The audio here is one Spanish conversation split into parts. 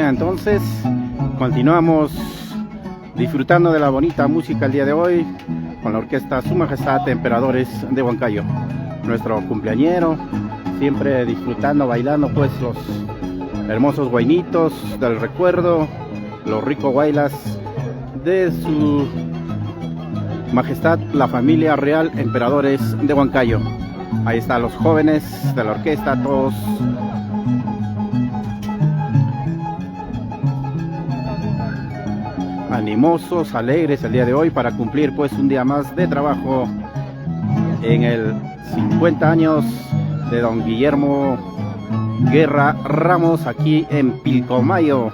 entonces continuamos disfrutando de la bonita música el día de hoy con la orquesta Su Majestad Emperadores de Huancayo, nuestro cumpleañero, siempre disfrutando, bailando pues los hermosos guainitos del recuerdo, los ricos bailas de Su Majestad la familia real Emperadores de Huancayo. Ahí están los jóvenes de la orquesta, todos animosos, alegres el día de hoy para cumplir pues un día más de trabajo en el 50 años de don Guillermo Guerra Ramos aquí en Pilcomayo.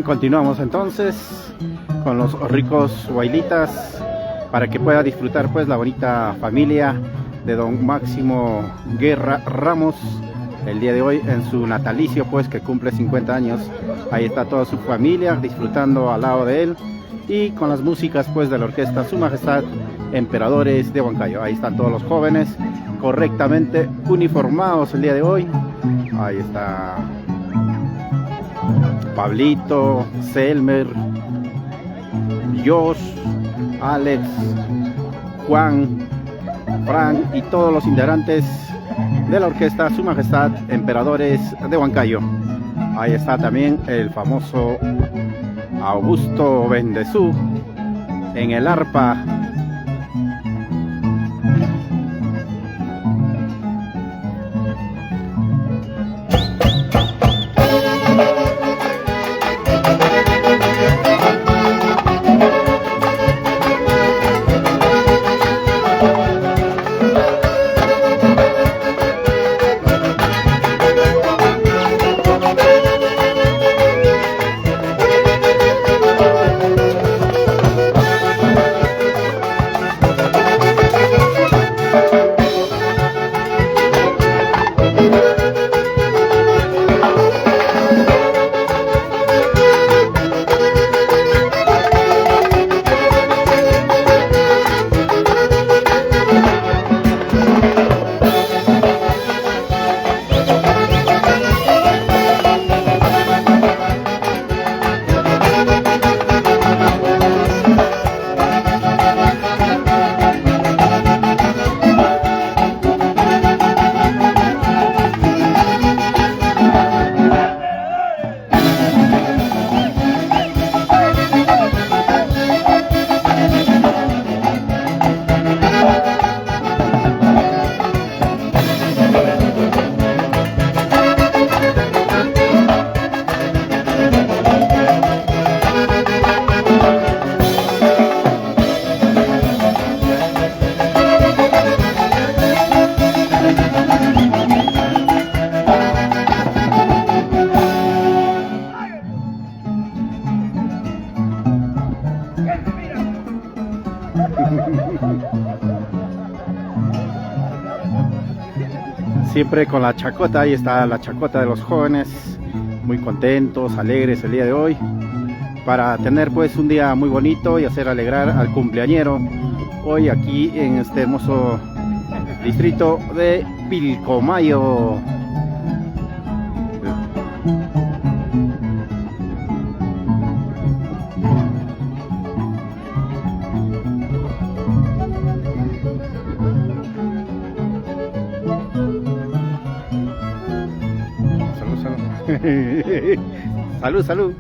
continuamos entonces con los ricos huaylitas para que pueda disfrutar pues la bonita familia de don Máximo Guerra Ramos el día de hoy en su natalicio, pues que cumple 50 años. Ahí está toda su familia disfrutando al lado de él y con las músicas pues de la orquesta Su Majestad Emperadores de Huancayo. Ahí están todos los jóvenes correctamente uniformados el día de hoy. Ahí está Pablito, Selmer, Josh, Alex, Juan, Frank y todos los integrantes de la orquesta Su Majestad Emperadores de Huancayo. Ahí está también el famoso Augusto Bendezú en el arpa. Siempre con la chacota, ahí está la chacota de los jóvenes, muy contentos, alegres el día de hoy, para tener pues un día muy bonito y hacer alegrar al cumpleañero hoy aquí en este hermoso distrito de Pilcomayo. Salud, salud.